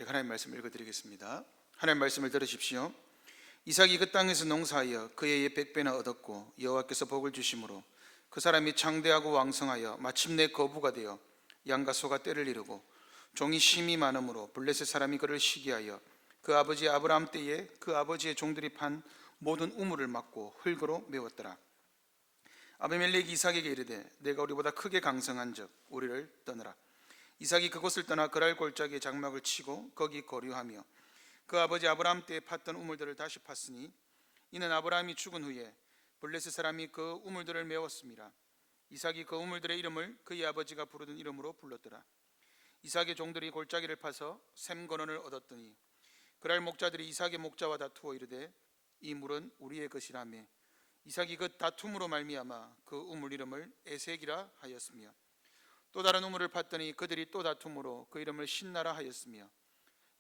제가 하나님 말씀 읽어드리겠습니다. 하나님 말씀을 들으십시오. 이삭이 그 땅에서 농사하여 그의 100배나 얻었고 여호와께서 복을 주심으로 그 사람이 창대하고 왕성하여 마침내 거부가 되어 양과 소가 때를 이루고 종이 심이 많음으로 블레셋 사람이 그를 시기하여 그 아버지 아브라함 때에 그 아버지의 종들이 판 모든 우물을 막고 흙으로 메웠더라. 아비멜렉이 이삭에게 이르되 내가 우리보다 크게 강성한즉 우리를 떠나라. 이삭이 그곳을 떠나 그랄 골짜기에 장막을 치고 거기 거류하며 그 아버지 아브라함 때에 팠던 우물들을 다시 팠으니 이는 아브라함이 죽은 후에 블레셋 사람이 그 우물들을 메웠습니다. 이삭이 그 우물들의 이름을 그의 아버지가 부르던 이름으로 불렀더라. 이삭의 종들이 골짜기를 파서 샘 근원을 얻었더니 그랄 목자들이 이삭의 목자와 다투어 이르되 이 물은 우리의 것이라며 이삭이 그 다툼으로 말미암아 그 우물 이름을 에색이라 하였으며 또 다른 우물을 팠더니 그들이 또 다툼으로 그 이름을 신나라 하였으며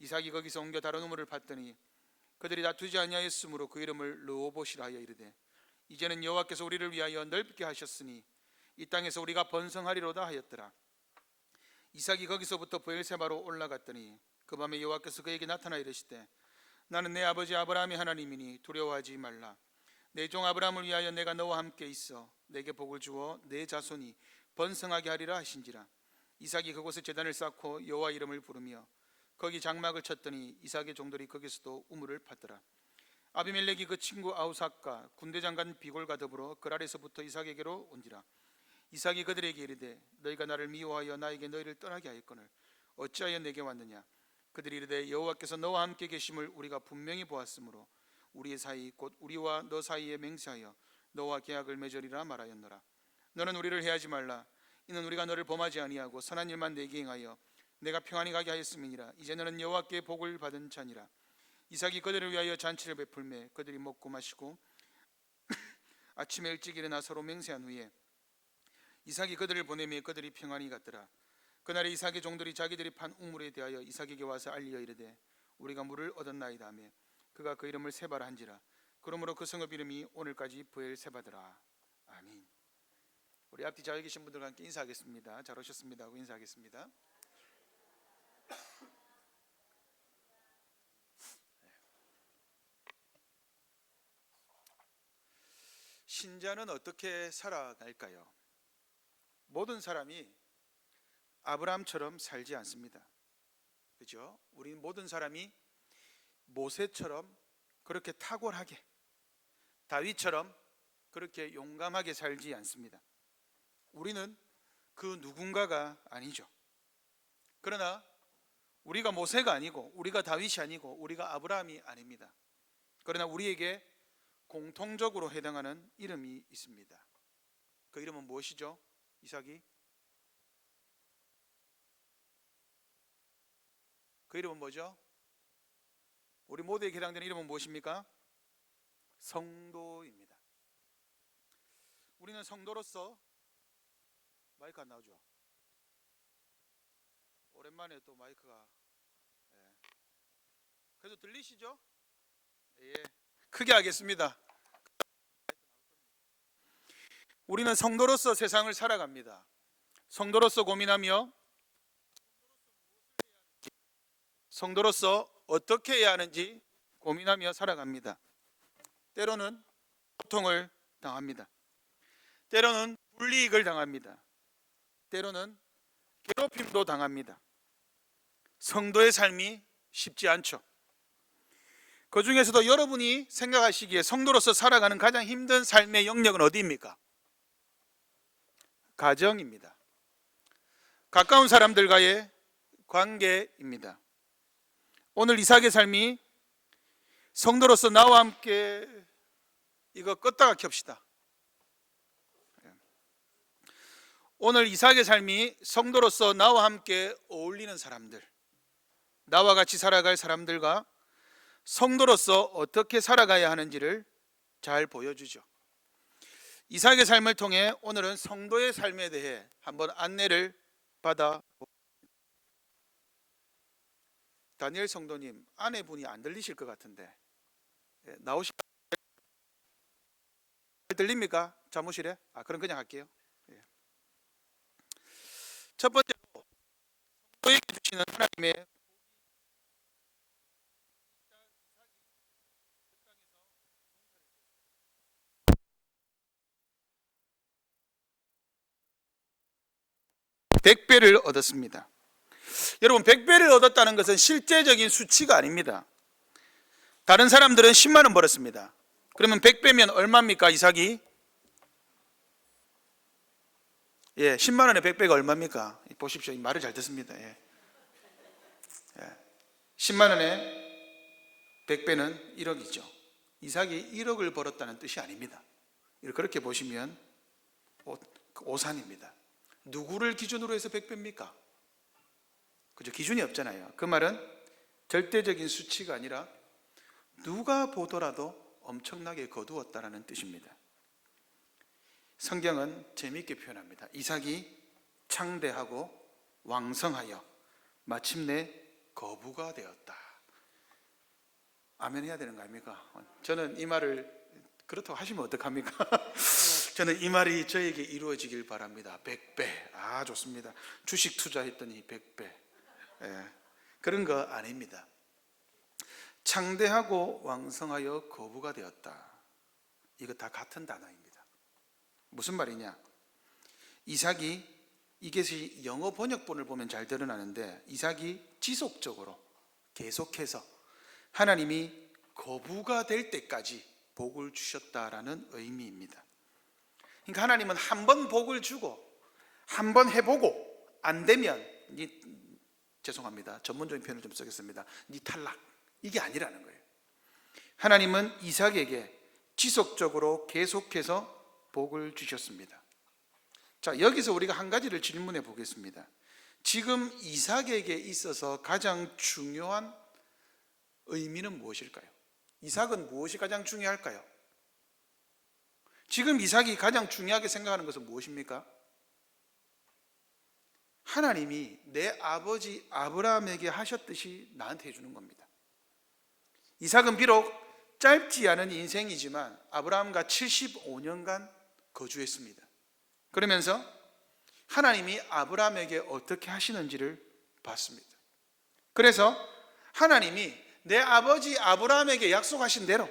이삭이 거기서 옮겨 다른 우물을 팠더니 그들이 다투지 아니하였으므로 그 이름을 르호봇이라 하여 이르되 이제는 여호와께서 우리를 위하여 넓게 하셨으니 이 땅에서 우리가 번성하리로다 하였더라. 이삭이 거기서부터 브엘세바로 올라갔더니 그 밤에 여호와께서 그에게 나타나 이르시되 나는 내 아버지 아브라함의 하나님이니 두려워하지 말라. 내 종 아브라함을 위하여 내가 너와 함께 있어 내게 복을 주어 내 자손이 번성하게 하리라 하신지라. 이삭이 그곳에 제단을 쌓고 여호와 이름을 부르며 거기 장막을 쳤더니 이삭의 종들이 거기서도 우물을 팠더라. 아비멜렉이 그 친구 아우삭과 군대장관 비골과 더불어 그랄에서부터 이삭에게로 온지라. 이삭이 그들에게 이르되 너희가 나를 미워하여 나에게 너희를 떠나게 하였거늘 어찌하여 내게 왔느냐. 그들이 이르되 여호와께서 너와 함께 계심을 우리가 분명히 보았으므로 우리의 사이 곧 우리와 너 사이에 맹세하여 너와 계약을 맺으리라 말하였노라. 너는 우리를 해하지 말라. 이는 우리가 너를 범하지 아니하고 선한 일만 내게 행하여 내가 평안히 가게 하였음이니라. 이제 너는 여호와께 복을 받은 자니라. 이삭이 그들을 위하여 잔치를 베풀매 그들이 먹고 마시고 아침에 일찍 일어나 서로 맹세한 후에 이삭이 그들을 보내매 그들이 평안히 갔더라. 그날에 이삭의 종들이 자기들이 판 우물에 대하여 이삭에게 와서 알리어 이르되 우리가 물을 얻었나이다 하며 그가 그 이름을 세바라 한지라. 그러므로 그 성읍 이름이 오늘까지 브엘세바더라. 아멘. 우리 앞뒤 자리에 계신 분들과 함께 인사하겠습니다. 잘 오셨습니다 하고 인사하겠습니다. 신자는 어떻게 살아갈까요? 모든 사람이 아브라함처럼 살지 않습니다. 그죠? 우리 모든 사람이 모세처럼 그렇게 탁월하게, 다윗처럼 그렇게 용감하게 살지 않습니다. 우리는 그 누군가가 아니죠. 그러나 우리가 모세가 아니고 우리가 다윗이 아니고 우리가 아브라함이 아닙니다. 그러나 우리에게 공통적으로 해당하는 이름이 있습니다. 그 이름은 무엇이죠? 이삭이? 그 이름은 뭐죠? 우리 모두에게 해당되는 이름은 무엇입니까? 성도입니다. 우리는 성도로서 마이크 안 나오죠? 오랜만에 또 마이크가 그래도 들리시죠? 예, 크게 하겠습니다. 우리는 성도로서 세상을 살아갑니다. 성도로서 고민하며 성도로서 어떻게 해야 하는지 고민하며 살아갑니다. 때로는 고통을 당합니다. 때로는 불이익을 당합니다. 때로는 괴롭힘도 당합니다. 성도의 삶이 쉽지 않죠. 그 중에서도 여러분이 생각하시기에 성도로서 살아가는 가장 힘든 삶의 영역은 어디입니까? 가정입니다. 가까운 사람들과의 관계입니다. 오늘 이삭의 삶이 성도로서 나와 함께 이거 껐다가 켭시다. 오늘 이삭의 삶이 성도로서 나와 함께 어울리는 사람들, 나와 같이 살아갈 사람들과 성도로서 어떻게 살아가야 하는지를 잘 보여주죠. 이삭의 삶을 통해 오늘은 성도의 삶에 대해 한번 안내를 받아. 다니엘 성도님, 아내분이 안 들리실 것 같은데 나오시. 들립니까? 사무실에? 그럼 그냥 할게요. 첫 번째로 성도에게 주시는 하나님의 100배를 얻었습니다. 여러분, 100배를 얻었다는 것은 실제적인 수치가 아닙니다. 다른 사람들은 10만 원 벌었습니다. 그러면 100배면 얼마입니까, 이삭이? 10만 원에 100배가 얼마입니까? 보십시오. 말을 잘 듣습니다. 10만 원에 100배는 1억이죠. 이삭이 1억을 벌었다는 뜻이 아닙니다. 그렇게 보시면 오산입니다. 누구를 기준으로 해서 100배입니까? 그죠? 기준이 없잖아요. 그 말은 절대적인 수치가 아니라 누가 보더라도 엄청나게 거두었다라는 뜻입니다. 성경은 재미있게 표현합니다. 이삭이 창대하고 왕성하여 마침내 거부가 되었다. 아멘 해야 되는 거 아닙니까? 저는 이 말을 그렇다고 하시면 어떡합니까? 저는 이 말이 저에게 이루어지길 바랍니다. 100배. 좋습니다. 주식 투자했더니 100배. 그런 거 아닙니다. 창대하고 왕성하여 거부가 되었다. 이거 다 같은 단어입니다. 무슨 말이냐? 이삭이, 이것이 영어 번역본을 보면 잘 드러나는데, 이삭이 지속적으로 계속해서 하나님이 거부가 될 때까지 복을 주셨다라는 의미입니다. 그러니까 하나님은 한 번 복을 주고 한 번 해보고 안 되면 죄송합니다. 전문적인 표현을 좀 쓰겠습니다. 니 탈락. 이게 아니라는 거예요. 하나님은 이삭에게 지속적으로 계속해서 복을 주셨습니다. 자, 여기서 우리가 한 가지를 질문해 보겠습니다. 지금 이삭에게 있어서 가장 중요한 의미는 무엇일까요? 이삭은 무엇이 가장 중요할까요? 지금 이삭이 가장 중요하게 생각하는 것은 무엇입니까? 하나님이 내 아버지 아브라함에게 하셨듯이 나한테 해주는 겁니다. 이삭은 비록 짧지 않은 인생이지만 아브라함과 75년간 거주했습니다. 그러면서 하나님이 아브라함에게 어떻게 하시는지를 봤습니다. 그래서 하나님이 내 아버지 아브라함에게 약속하신 대로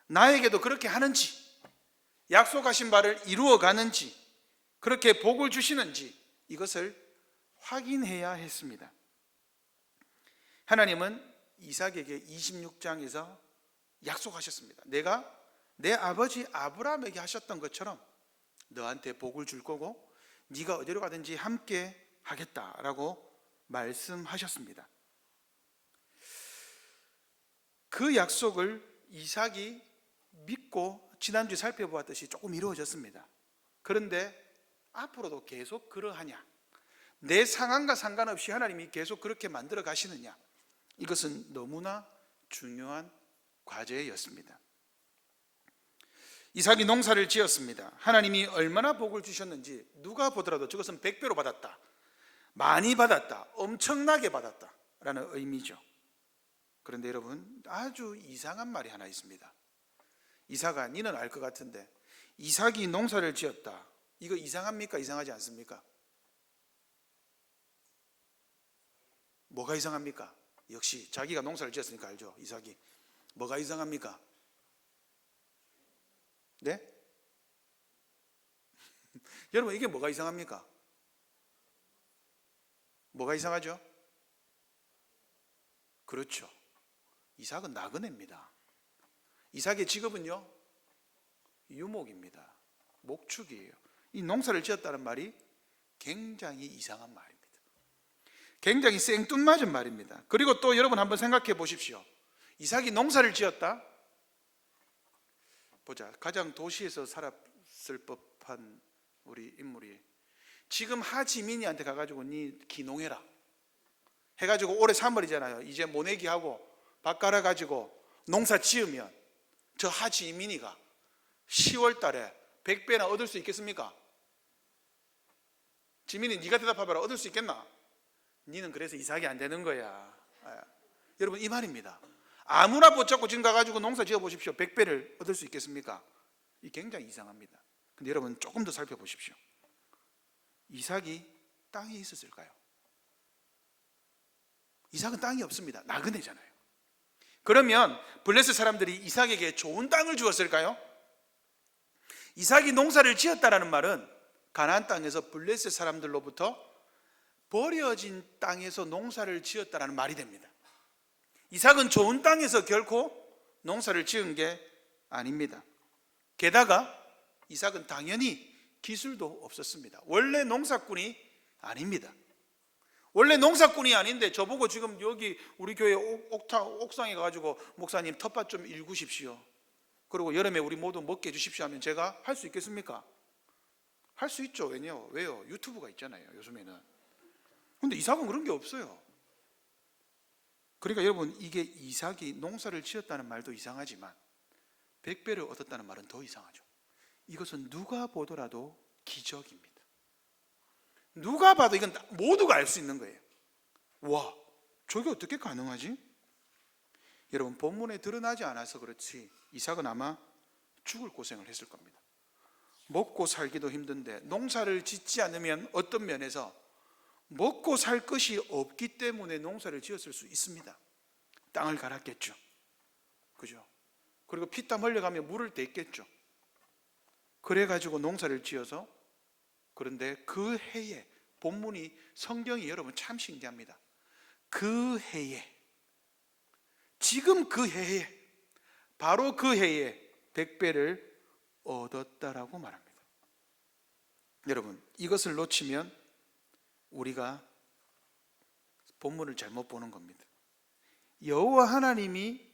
나에게도 그렇게 하는지, 약속하신 바를 이루어가는지, 그렇게 복을 주시는지 이것을 확인해야 했습니다. 하나님은 이삭에게 26장에서 약속하셨습니다. 내가 내 아버지 아브라함에게 하셨던 것처럼 너한테 복을 줄 거고 네가 어디로 가든지 함께 하겠다라고 말씀하셨습니다. 그 약속을 이삭이 믿고 지난주에 살펴보았듯이 조금 이루어졌습니다. 그런데 앞으로도 계속 그러하냐? 내 상황과 상관없이 하나님이 계속 그렇게 만들어 가시느냐? 이것은 너무나 중요한 과제였습니다. 이삭이 농사를 지었습니다. 하나님이 얼마나 복을 주셨는지 누가 보더라도 저것은 100배로 받았다, 많이 받았다, 엄청나게 받았다 라는 의미죠. 그런데 여러분, 아주 이상한 말이 하나 있습니다. 이삭아, 니는 알 것 같은데 이삭이 농사를 지었다, 이거 이상합니까? 이상하지 않습니까? 뭐가 이상합니까? 역시 자기가 농사를 지었으니까 알죠. 이삭이 뭐가 이상합니까? 네? 여러분, 이게 뭐가 이상합니까? 뭐가 이상하죠? 그렇죠. 이삭은 나그네입니다. 이삭의 직업은요, 유목입니다. 목축이에요. 이 농사를 지었다는 말이 굉장히 이상한 말입니다. 굉장히 생뚱맞은 말입니다. 그리고 또 여러분 한번 생각해 보십시오. 이삭이 농사를 지었다? 보자. 가장 도시에서 살았을 법한 우리 인물이 지금 하지민이한테 가가지고 니 기농해라 해가지고 올해 3월이잖아요. 이제 모내기하고 밭 갈아가지고 농사 지으면 저 하지민이가 10월 달에 100배나 얻을 수 있겠습니까? 지민이 네가 대답해봐라. 얻을 수 있겠나? 니는 그래서 이삭이 안 되는 거야. 여러분, 이 말입니다. 아무나 붙잡고 지금 가가지고 농사 지어 보십시오. 100배를 얻을 수 있겠습니까? 이 굉장히 이상합니다. 근데 여러분, 조금 더 살펴보십시오. 이삭이 땅이 있었을까요? 이삭은 땅이 없습니다. 나그네잖아요. 그러면 블레셋 사람들이 이삭에게 좋은 땅을 주었을까요? 이삭이 농사를 지었다라는 말은 가나안 땅에서 블레셋 사람들로부터 버려진 땅에서 농사를 지었다라는 말이 됩니다. 이삭은 좋은 땅에서 결코 농사를 지은 게 아닙니다. 게다가 이삭은 당연히 기술도 없었습니다. 원래 농사꾼이 아닙니다. 원래 농사꾼이 아닌데 저보고 지금 여기 우리 교회 옥상에 가가지고 목사님 텃밭 좀 일구십시오, 그리고 여름에 우리 모두 먹게 해주십시오 하면 제가 할 수 있겠습니까? 할 수 있죠. 왜요? 유튜브가 있잖아요, 요즘에는. 근데 이삭은 그런 게 없어요. 그러니까 여러분, 이게 이삭이 농사를 지었다는 말도 이상하지만 100배를 얻었다는 말은 더 이상하죠. 이것은 누가 보더라도 기적입니다. 누가 봐도 이건 모두가 알 수 있는 거예요. 와, 저게 어떻게 가능하지? 여러분, 본문에 드러나지 않아서 그렇지 이삭은 아마 죽을 고생을 했을 겁니다. 먹고 살기도 힘든데 농사를 짓지 않으면 어떤 면에서 먹고 살 것이 없기 때문에 농사를 지었을 수 있습니다. 땅을 갈았겠죠. 그죠? 그리고 피땀 흘려가며 물을 댔겠죠. 그래가지고 농사를 지어서, 그런데 그 해에, 본문이, 성경이 여러분 참 신기합니다. 그 해에, 지금 그 해에, 바로 그 해에 100배를 얻었다라고 말합니다. 여러분, 이것을 놓치면 우리가 본문을 잘못 보는 겁니다. 여호와 하나님이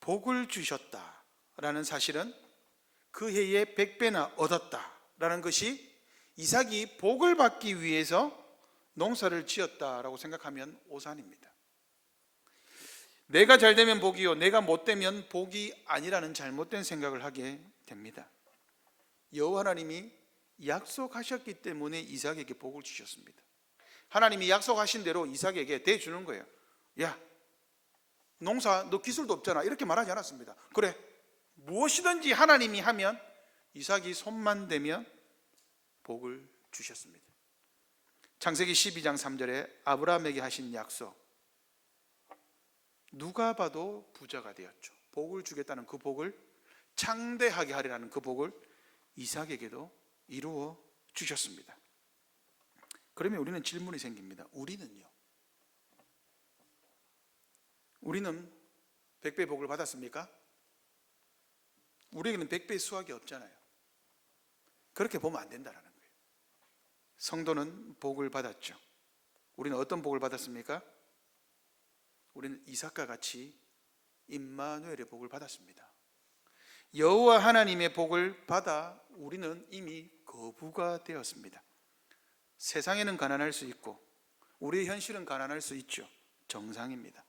복을 주셨다라는 사실은 그 해에 100배나 얻었다라는 것이 이삭이 복을 받기 위해서 농사를 지었다라고 생각하면 오산입니다. 내가 잘 되면 복이요, 내가 못 되면 복이 아니라는 잘못된 생각을 하게 됩니다. 여호와 하나님이 약속하셨기 때문에 이삭에게 복을 주셨습니다. 하나님이 약속하신 대로 이삭에게 대주는 거예요. 야, 농사 너 기술도 없잖아, 이렇게 말하지 않았습니다. 그래, 무엇이든지 하나님이 하면, 이삭이 손만 대면 복을 주셨습니다. 창세기 12장 3절에 아브라함에게 하신 약속, 누가 봐도 부자가 되었죠. 복을 주겠다는 그 복을, 창대하게 하리라는 그 복을 이삭에게도 이루어 주셨습니다. 그러면 우리는 질문이 생깁니다. 우리는 100배 복을 받았습니까? 우리에게는 100배의 수확이 없잖아요. 그렇게 보면 안 된다는 거예요. 성도는 복을 받았죠. 우리는 어떤 복을 받았습니까? 우리는 이삭과 같이 임마누엘의 복을 받았습니다. 여호와 하나님의 복을 받아 우리는 이미 거부가 되었습니다. 세상에는 가난할 수 있고 우리의 현실은 가난할 수 있죠. 정상입니다.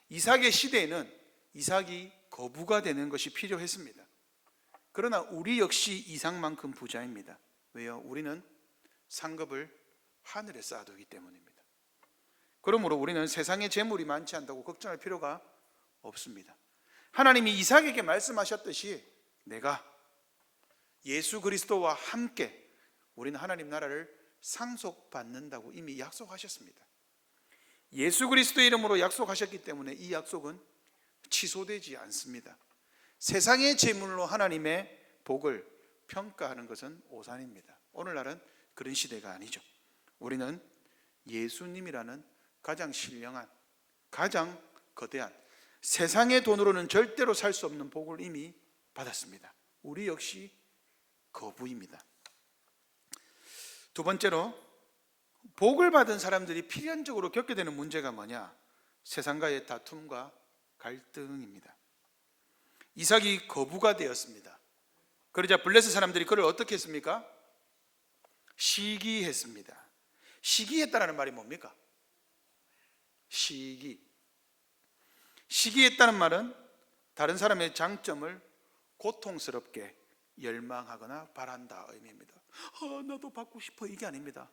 이삭의 시대에는 이삭이 거부가 되는 것이 필요했습니다. 그러나 우리 역시 이삭만큼 부자입니다. 왜요? 우리는 상급을 하늘에 쌓아두기 때문입니다. 그러므로 우리는 세상에 재물이 많지 않다고 걱정할 필요가 없습니다. 하나님이 이삭에게 말씀하셨듯이 내가 예수 그리스도와 함께 우리는 하나님 나라를 상속받는다고 이미 약속하셨습니다. 예수 그리스도의 이름으로 약속하셨기 때문에 이 약속은 취소되지 않습니다. 세상의 재물로 하나님의 복을 평가하는 것은 오산입니다. 오늘날은 그런 시대가 아니죠. 우리는 예수님이라는 가장 신령한, 가장 거대한, 세상의 돈으로는 절대로 살 수 없는 복을 이미 받았습니다. 우리 역시 거부입니다. 두 번째로, 복을 받은 사람들이 필연적으로 겪게 되는 문제가 뭐냐? 세상과의 다툼과 갈등입니다. 이삭이 거부가 되었습니다. 그러자 블레셋 사람들이 그를 어떻게 했습니까? 시기했습니다. 시기했다는 말이 뭡니까? 시기했다는 말은 다른 사람의 장점을 고통스럽게 열망하거나 바란다 의미입니다. 나도 받고 싶어, 이게 아닙니다.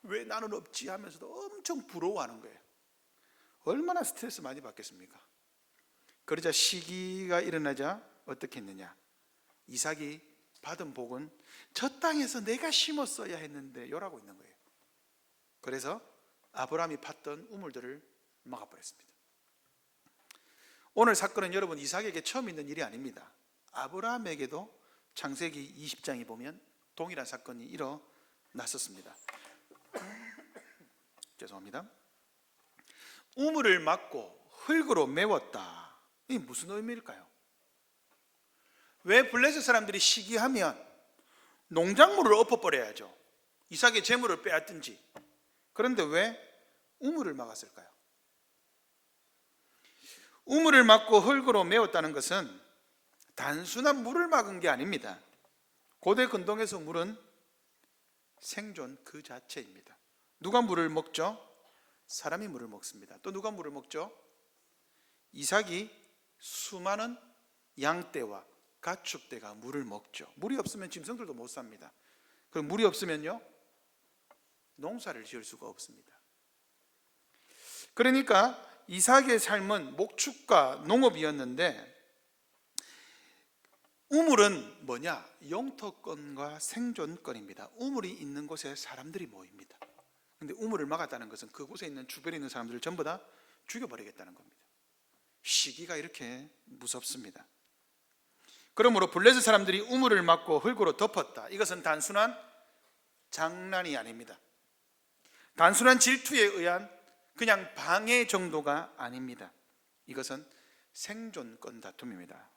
왜 나는 없지 하면서도 엄청 부러워하는 거예요. 얼마나 스트레스 많이 받겠습니까? 그러자 시기가 일어나자 어떻게 했느냐? 이삭이 받은 복은 저 땅에서 내가 심었어야 했는데 요라고 있는 거예요. 그래서 아브라함이 팠던 우물들을 막아버렸습니다. 오늘 사건은 여러분 이삭에게 처음 있는 일이 아닙니다. 아브라함에게도 창세기 20장에 보면 동일한 사건이 일어났었습니다. 죄송합니다. 우물을 막고 흙으로 메웠다. 이게 무슨 의미일까요? 왜 블레셋 사람들이 시기하면 농작물을 엎어버려야죠. 이삭의 재물을 빼앗든지. 그런데 왜 우물을 막았을까요? 우물을 막고 흙으로 메웠다는 것은 단순한 물을 막은 게 아닙니다. 고대 근동에서 물은 생존 그 자체입니다. 누가 물을 먹죠? 사람이 물을 먹습니다. 또 누가 물을 먹죠? 이삭이 수많은 양떼와 가축대가 물을 먹죠. 물이 없으면 짐승들도 못 삽니다. 그럼 물이 없으면요, 농사를 지을 수가 없습니다. 그러니까 이삭의 삶은 목축과 농업이었는데, 우물은 뭐냐? 영토권과 생존권입니다. 우물이 있는 곳에 사람들이 모입니다. 근데 우물을 막았다는 것은 그곳에 있는 주변에 있는 사람들을 전부 다 죽여버리겠다는 겁니다. 시기가 이렇게 무섭습니다. 그러므로 블레셋 사람들이 우물을 막고 흙으로 덮었다. 이것은 단순한 장난이 아닙니다. 단순한 질투에 의한 그냥 방해 정도가 아닙니다. 이것은 생존권 다툼입니다.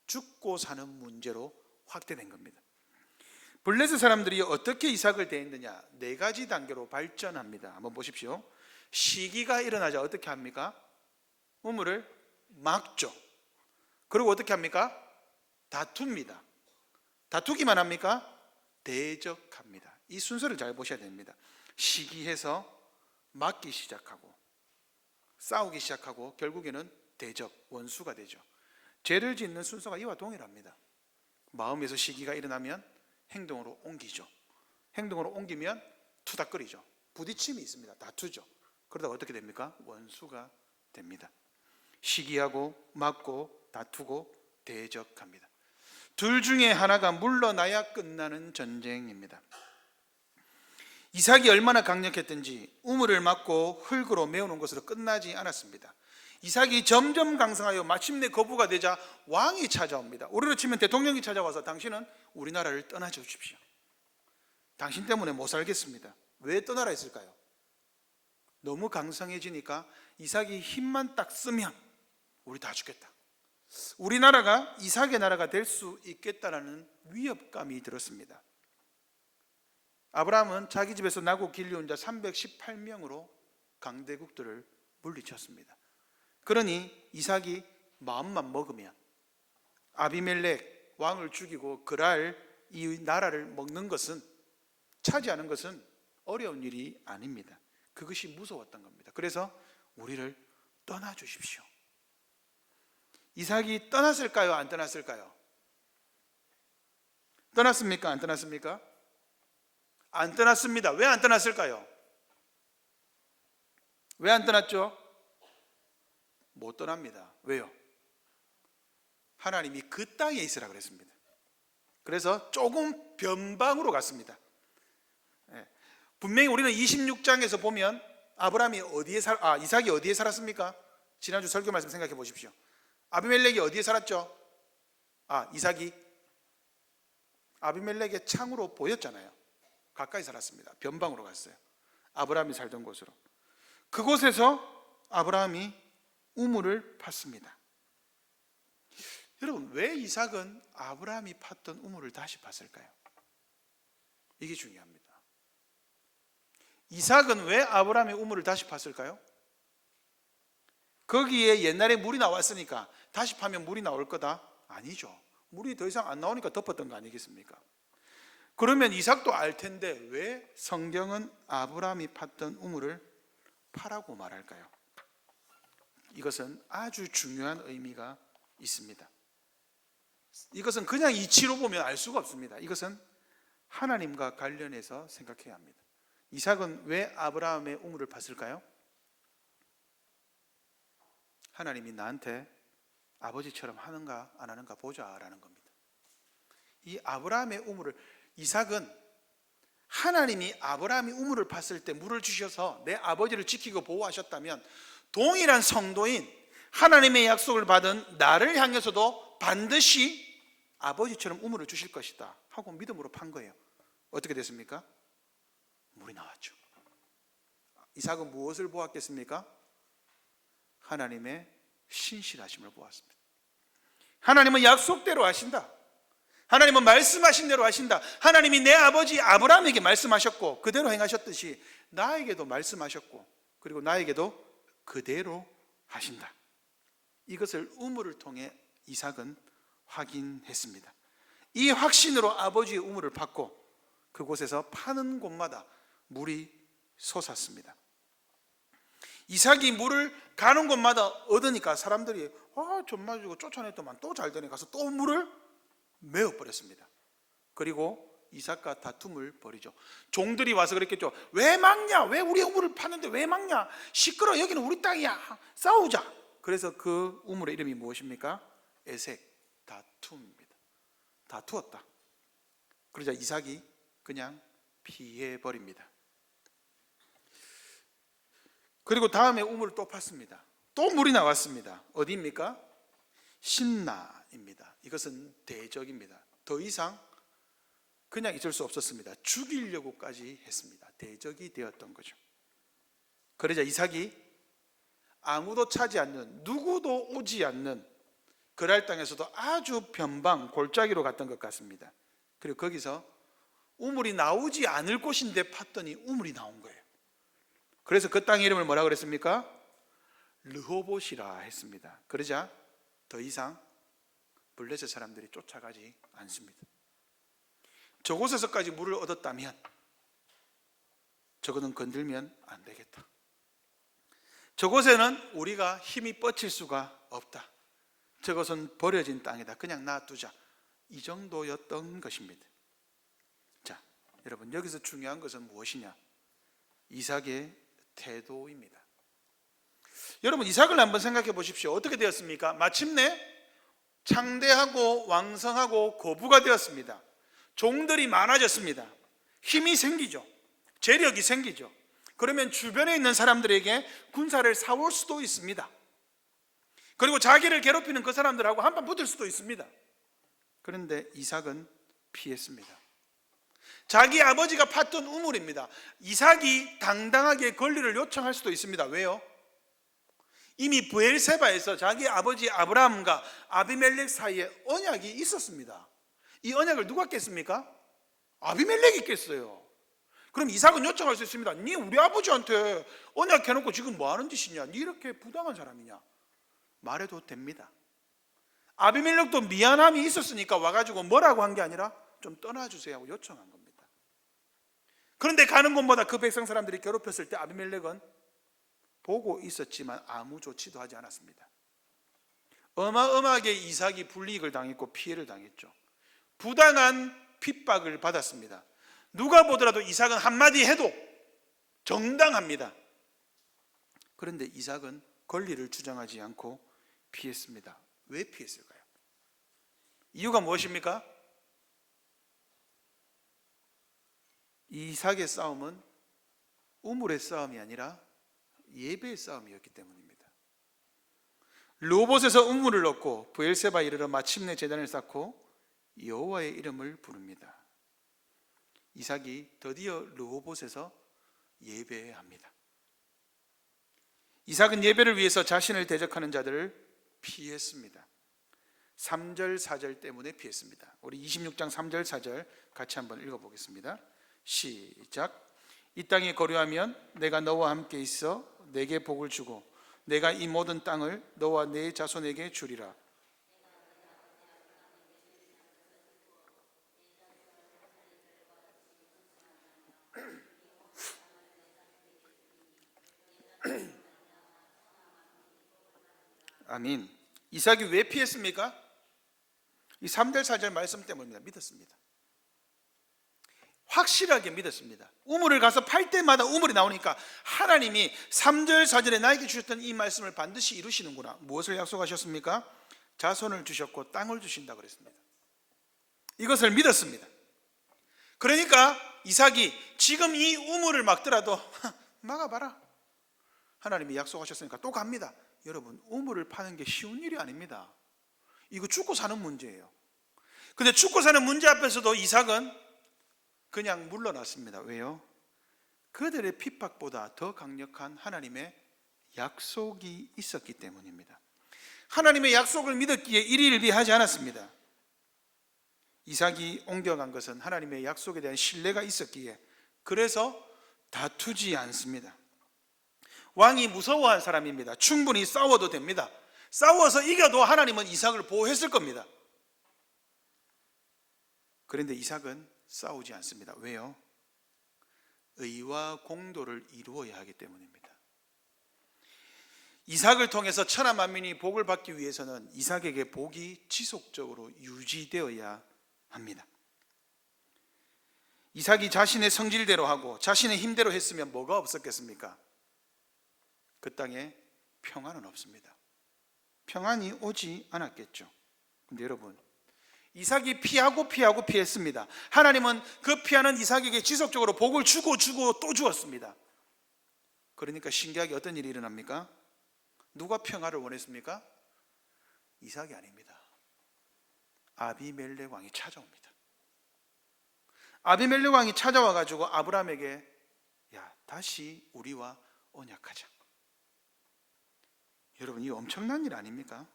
죽고 사는 문제로 확대된 겁니다. 블레셋 사람들이 어떻게 이삭을 대했느냐? 4가지 단계로 발전합니다. 한번 보십시오. 시기가 일어나자 어떻게 합니까? 우물을 막죠. 그리고 어떻게 합니까? 다툽니다. 다투기만 합니까? 대적합니다. 이 순서를 잘 보셔야 됩니다. 시기해서 막기 시작하고 싸우기 시작하고 결국에는 대적, 원수가 되죠. 죄를 짓는 순서가 이와 동일합니다. 마음에서 시기가 일어나면 행동으로 옮기죠. 행동으로 옮기면 투닥거리죠. 부딪힘이 있습니다. 다투죠. 그러다가 어떻게 됩니까? 원수가 됩니다. 시기하고 막고 다투고 대적합니다. 둘 중에 하나가 물러나야 끝나는 전쟁입니다. 이삭이 얼마나 강력했든지 우물을 막고 흙으로 메우는 것으로 끝나지 않았습니다. 이삭이 점점 강성하여 마침내 거부가 되자 왕이 찾아옵니다. 우리로 치면 대통령이 찾아와서 당신은 우리나라를 떠나주십시오. 당신 때문에 못 살겠습니다. 왜 떠나라 했을까요? 너무 강성해지니까 이삭이 힘만 딱 쓰면 우리 다 죽겠다. 우리나라가 이삭의 나라가 될 수 있겠다라는 위협감이 들었습니다. 아브라함은 자기 집에서 나고 길리온 자 318명으로 강대국들을 물리쳤습니다. 그러니 이삭이 마음만 먹으면 아비멜렉 왕을 죽이고 그랄 이 나라를 먹는 것은, 차지하는 것은 어려운 일이 아닙니다. 그것이 무서웠던 겁니다. 그래서 우리를 떠나주십시오. 이삭이 떠났을까요? 안 떠났을까요? 떠났습니까? 안 떠났습니까? 안 떠났습니다. 왜 안 떠났을까요? 왜 안 떠났죠? 못 떠납니다. 왜요? 하나님이 그 땅에 있으라 그랬습니다. 그래서 조금 변방으로 갔습니다. 분명히 우리는 26장에서 보면 아브라함이 이삭이 어디에 살았습니까? 지난주 설교 말씀 생각해 보십시오. 아비멜렉이 어디에 살았죠? 이삭이 아비멜렉의 창으로 보였잖아요. 가까이 살았습니다. 변방으로 갔어요. 아브라함이 살던 곳으로. 그곳에서 아브라함이 우물을 팠습니다. 여러분, 왜 이삭은 아브라함이 팠던 우물을 다시 팠을까요? 이게 중요합니다. 이삭은 왜 아브라함의 우물을 다시 팠을까요? 거기에 옛날에 물이 나왔으니까 다시 파면 물이 나올 거다? 아니죠. 물이 더 이상 안 나오니까 덮었던 거 아니겠습니까? 그러면 이삭도 알 텐데 왜 성경은 아브라함이 팠던 우물을 파라고 말할까요? 이것은 아주 중요한 의미가 있습니다. 이것은 그냥 이치로 보면 알 수가 없습니다. 이것은 하나님과 관련해서 생각해야 합니다. 이삭은 왜 아브라함의 우물을 팠을까요? 하나님이 나한테 아버지처럼 하는가 안 하는가 보자라는 겁니다. 이 아브라함의 우물을, 이삭은 하나님이 아브라함이 우물을 팠을 때 물을 주셔서 내 아버지를 지키고 보호하셨다면 동일한 성도인 하나님의 약속을 받은 나를 향해서도 반드시 아버지처럼 우물을 주실 것이다 하고 믿음으로 판 거예요. 어떻게 됐습니까? 물이 나왔죠. 이삭은 무엇을 보았겠습니까? 하나님의 신실하심을 보았습니다. 하나님은 약속대로 하신다. 하나님은 말씀하신 대로 하신다. 하나님이 내 아버지 아브라함에게 말씀하셨고 그대로 행하셨듯이 나에게도 말씀하셨고 그리고 나에게도 그대로 하신다. 이것을 우물을 통해 이삭은 확인했습니다. 이 확신으로 아버지의 우물을 팠고 그곳에서 파는 곳마다 물이 솟았습니다. 이삭이 물을 가는 곳마다 얻으니까 사람들이 정말 주고 쫓아냈더만 또 잘 되네 가서 또 물을 메어버렸습니다. 그리고 이삭과 다툼을 벌이죠. 종들이 와서 그랬겠죠. 왜 막냐? 왜 우리 우물을 파는데 왜 막냐? 시끄러, 여기는 우리 땅이야. 싸우자. 그래서 그 우물의 이름이 무엇입니까? 에색, 다툼입니다. 다투었다. 그러자 이삭이 그냥 피해버립니다. 그리고 다음에 우물을 또 팠습니다. 또 물이 나왔습니다. 어디입니까? 신나입니다. 이것은 대적입니다. 더 이상 그냥 있을 수 없었습니다. 죽이려고까지 했습니다. 대적이 되었던 거죠. 그러자 이삭이 아무도 차지 않는, 누구도 오지 않는 그랄 땅에서도 아주 변방 골짜기로 갔던 것 같습니다. 그리고 거기서 우물이 나오지 않을 곳인데 팠더니 우물이 나온 거예요. 그래서 그 땅의 이름을 뭐라 그랬습니까? 르호봇이라 했습니다. 그러자 더 이상 블레셋 사람들이 쫓아가지 않습니다. 저곳에서까지 물을 얻었다면 저거는 건들면 안 되겠다. 저곳에는 우리가 힘이 뻗칠 수가 없다. 저것은 버려진 땅이다. 그냥 놔두자. 이 정도였던 것입니다. 자, 여러분 여기서 중요한 것은 무엇이냐? 이삭의 태도입니다. 여러분 이삭을 한번 생각해 보십시오. 어떻게 되었습니까? 마침내 창대하고 왕성하고 거부가 되었습니다. 종들이 많아졌습니다. 힘이 생기죠. 재력이 생기죠. 그러면 주변에 있는 사람들에게 군사를 사올 수도 있습니다. 그리고 자기를 괴롭히는 그 사람들하고 한판 붙을 수도 있습니다. 그런데 이삭은 피했습니다. 자기 아버지가 팠던 우물입니다. 이삭이 당당하게 권리를 요청할 수도 있습니다. 왜요? 이미 브엘세바에서 자기 아버지 아브라함과 아비멜렉 사이에 언약이 있었습니다. 이 언약을 누가 깼습니까? 아비멜렉이 깼어요. 그럼 이삭은 요청할 수 있습니다. 니 우리 아버지한테 언약 해놓고 지금 뭐 하는 짓이냐? 니 이렇게 부당한 사람이냐? 말해도 됩니다. 아비멜렉도 미안함이 있었으니까 와가지고 뭐라고 한 게 아니라 좀 떠나주세요 하고 요청한 겁니다. 그런데 가는 곳마다 그 백성 사람들이 괴롭혔을 때 아비멜렉은 보고 있었지만 아무 조치도 하지 않았습니다. 어마어마하게 이삭이 불이익을 당했고 피해를 당했죠. 부당한 핍박을 받았습니다. 누가 보더라도 이삭은 한마디 해도 정당합니다. 그런데 이삭은 권리를 주장하지 않고 피했습니다. 왜 피했을까요? 이유가 무엇입니까? 이삭의 싸움은 우물의 싸움이 아니라 예배의 싸움이었기 때문입니다. 르호봇에서 우물을 얻고 브엘세바에 이르러 마침내 제단을 쌓고 여호와의 이름을 부릅니다. 이삭이 드디어 르호봇에서 예배합니다. 이삭은 예배를 위해서 자신을 대적하는 자들을 피했습니다. 3절 4절 때문에 피했습니다. 우리 26장 3절 4절 같이 한번 읽어보겠습니다. 시작. 이 땅에 거류하면 내가 너와 함께 있어 내게 복을 주고 내가 이 모든 땅을 너와 네 자손에게 주리라. 아멘. 이삭이 왜 피했습니까? 이 3절 4절 말씀 때문입니다. 믿었습니다. 확실하게 믿었습니다. 우물을 가서 팔 때마다 우물이 나오니까 하나님이 3절 4절에 나에게 주셨던 이 말씀을 반드시 이루시는구나. 무엇을 약속하셨습니까? 자손을 주셨고 땅을 주신다 그랬습니다. 이것을 믿었습니다. 그러니까 이삭이 지금 이 우물을 막더라도 막아봐라. 하나님이 약속하셨으니까 또 갑니다. 여러분 우물을 파는 게 쉬운 일이 아닙니다. 이거 죽고 사는 문제예요. 근데 죽고 사는 문제 앞에서도 이삭은 그냥 물러났습니다. 왜요? 그들의 핍박보다 더 강력한 하나님의 약속이 있었기 때문입니다. 하나님의 약속을 믿었기에 일희일비하지 않았습니다. 이삭이 옮겨간 것은 하나님의 약속에 대한 신뢰가 있었기에, 그래서 다투지 않습니다. 왕이 무서워한 사람입니다. 충분히 싸워도 됩니다. 싸워서 이겨도 하나님은 이삭을 보호했을 겁니다. 그런데 이삭은 싸우지 않습니다. 왜요? 의와 공도를 이루어야 하기 때문입니다. 이삭을 통해서 천하 만민이 복을 받기 위해서는 이삭에게 복이 지속적으로 유지되어야 합니다. 이삭이 자신의 성질대로 하고 자신의 힘대로 했으면 뭐가 없었겠습니까? 그 땅에 평안은 없습니다. 평안이 오지 않았겠죠. 근데 여러분, 이삭이 피했습니다. 하나님은 그 피하는 이삭에게 지속적으로 복을 주고 또 주었습니다. 그러니까 신기하게 어떤 일이 일어납니까? 누가 평화를 원했습니까? 이삭이 아닙니다. 아비멜렉 왕이 찾아옵니다. 아비멜렉 왕이 찾아와 가지고 아브라함에게, 야, 다시 우리와 언약하자. 여러분, 이 엄청난 일 아닙니까?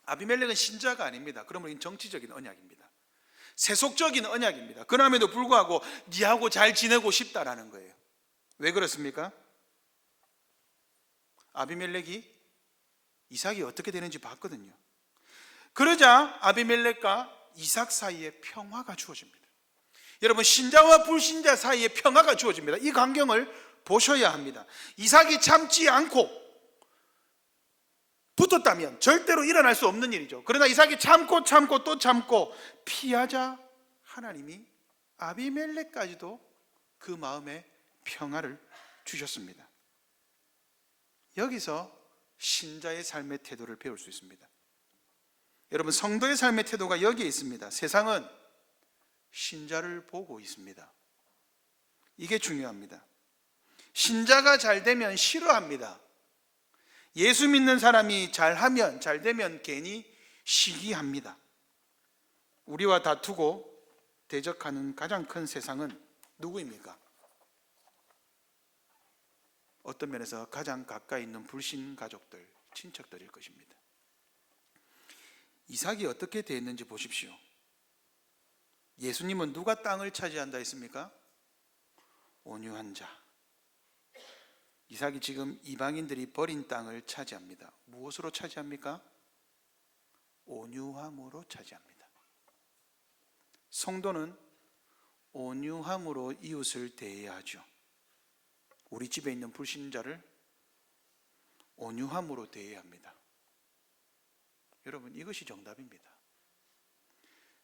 아비멜렉은 신자가 아닙니다. 그러면 이 정치적인 언약입니다. 세속적인 언약입니다. 그럼에도 불구하고 니하고 잘 지내고 싶다라는 거예요. 왜 그렇습니까? 아비멜렉이 이삭이 어떻게 되는지 봤거든요. 그러자 아비멜렉과 이삭 사이에 평화가 주어집니다. 여러분, 신자와 불신자 사이에 평화가 주어집니다. 이 광경을 보셔야 합니다. 이삭이 참지 않고 붙었다면 절대로 일어날 수 없는 일이죠. 그러나 이삭이 참고 또 참고 피하자 하나님이 아비멜렉까지도 그 마음에 평화를 주셨습니다. 여기서 신자의 삶의 태도를 배울 수 있습니다. 여러분, 성도의 삶의 태도가 여기에 있습니다. 세상은 신자를 보고 있습니다. 이게 중요합니다. 신자가 잘 되면 싫어합니다. 예수 믿는 사람이 잘하면, 잘되면 괜히 시기합니다. 우리와 다투고 대적하는 가장 큰 세상은 누구입니까? 어떤 면에서 가장 가까이 있는 불신 가족들, 친척들일 것입니다. 이삭이 어떻게 되었는지 보십시오. 예수님은 누가 땅을 차지한다 했습니까? 온유한 자. 이삭이 지금 이방인들이 버린 땅을 차지합니다. 무엇으로 차지합니까? 온유함으로 차지합니다. 성도는 온유함으로 이웃을 대해야 하죠. 우리 집에 있는 불신자를 온유함으로 대해야 합니다. 여러분, 이것이 정답입니다.